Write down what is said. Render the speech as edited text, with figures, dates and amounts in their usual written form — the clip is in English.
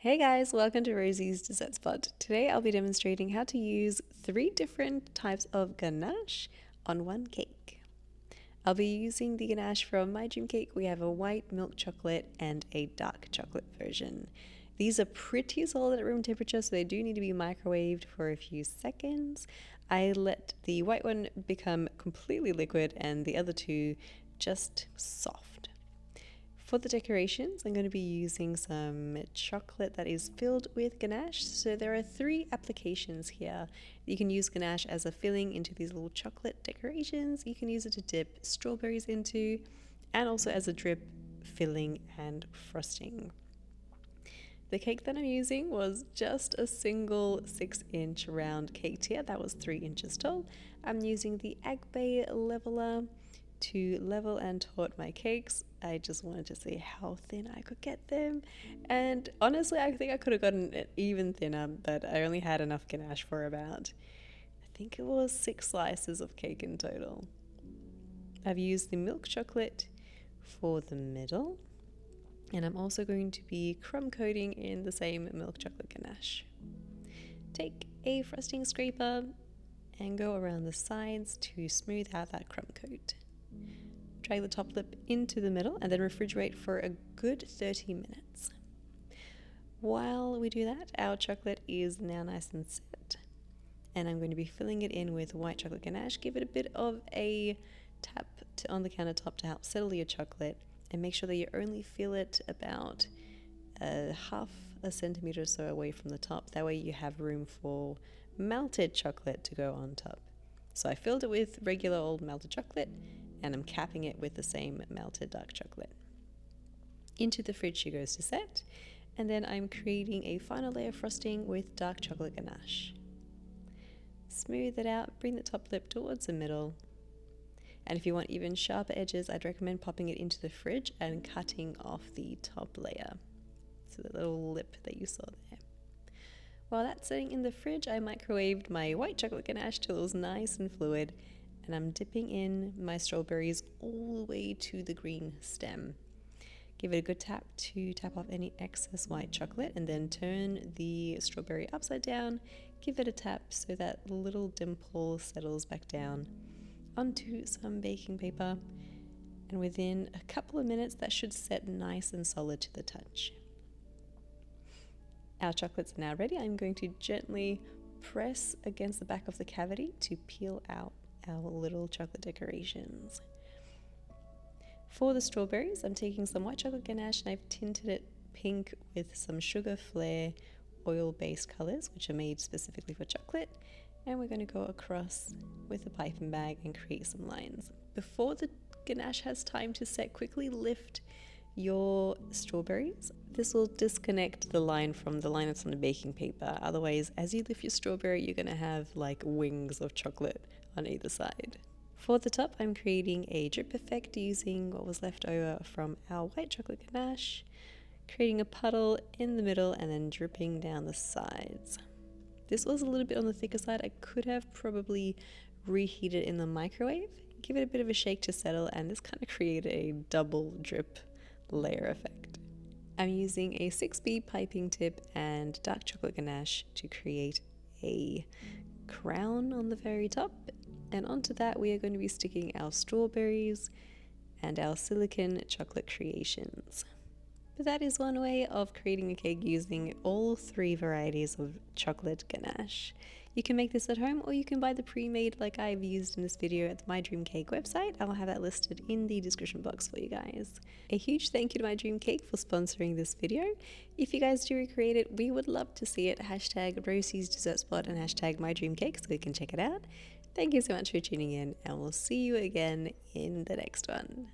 Hey guys, welcome to Rosie's Dessert Spot. Today I'll be demonstrating how to use 3 different types of ganache on one cake. I'll be using the ganache from my dream cake. We have a white milk chocolate and a dark chocolate version. These are pretty solid at room temperature, so they do need to be microwaved for a few seconds. I let the white one become completely liquid and the other two just soft. For the decorations, I'm going to be using some chocolate that is filled with ganache. So there are 3 applications here. You can use ganache as a filling into these little chocolate decorations. You can use it to dip strawberries into, and also as a drip filling and frosting. The cake that I'm using was just a single 6-inch round cake tier that was 3 inches tall. I'm using the Agbe leveler to level and taut my cakes. I just wanted to see how thin I could get them, and honestly I think I could have gotten it even thinner, but I only had enough ganache for about, I think it was 6 slices of cake in total. I've used the milk chocolate for the middle, and I'm also going to be crumb coating in the same milk chocolate ganache. Take a frosting scraper and go around the sides to smooth out that crumb coat. Drag the top lip into the middle and then refrigerate for a good 30 minutes. While we do that, our chocolate is now nice and set, and I'm going to be filling it in with white chocolate ganache. Give it a bit of a tap on the countertop to help settle your chocolate, and make sure that you only fill it about half a centimeter or so away from the top. That way you have room for melted chocolate to go on top. So I filled it with regular old melted chocolate, and I'm capping it with the same melted dark chocolate. Into the fridge she goes to set, and then I'm creating a final layer of frosting with dark chocolate ganache. Smooth it out, bring the top lip towards the middle, and if you want even sharper edges, I'd recommend popping it into the fridge and cutting off the top layer, so the little lip that you saw there. While that's sitting in the fridge, I microwaved my white chocolate ganache till it was nice and fluid, and I'm dipping in my strawberries all the way to the green stem. Give it a good tap to tap off any excess white chocolate, and then turn the strawberry upside down. Give it a tap so that little dimple settles back down onto some baking paper, and within a couple of minutes that should set nice and solid to the touch. Our chocolates are now ready. I'm going to gently press against the back of the cavity to peel out our little chocolate decorations. For the strawberries, I'm taking some white chocolate ganache and I've tinted it pink with some sugar flare oil-based colors, which are made specifically for chocolate, and we're going to go across with a piping bag and create some lines. Before the ganache has time to set, quickly lift your strawberries. This will disconnect the line from the line that's on the baking paper. Otherwise, as you lift your strawberry, you're going to have like wings of chocolate on either side. For the top, I'm creating a drip effect using what was left over from our white chocolate ganache, creating a puddle in the middle and then dripping down the sides. This was a little bit on the thicker side. I could have probably reheated in the microwave. Give it a bit of a shake to settle, and this kind of created a double drip layer effect. I'm using a 6B piping tip and dark chocolate ganache to create a crown on the very top, and onto that we are going to be sticking our strawberries and our silicone chocolate creations. But that is one way of creating a cake using all 3 varieties of chocolate ganache. You can make this at home, or you can buy the pre-made like I've used in this video at the My Dream Cake website. I'll have that listed in the description box for you guys. A huge thank you to My Dream Cake for sponsoring this video. If you guys do recreate it, we would love to see it. Hashtag Rosie's Dessert Spot and hashtag My Dream Cake so we can check it out. Thank you so much for tuning in, and we'll see you again in the next one.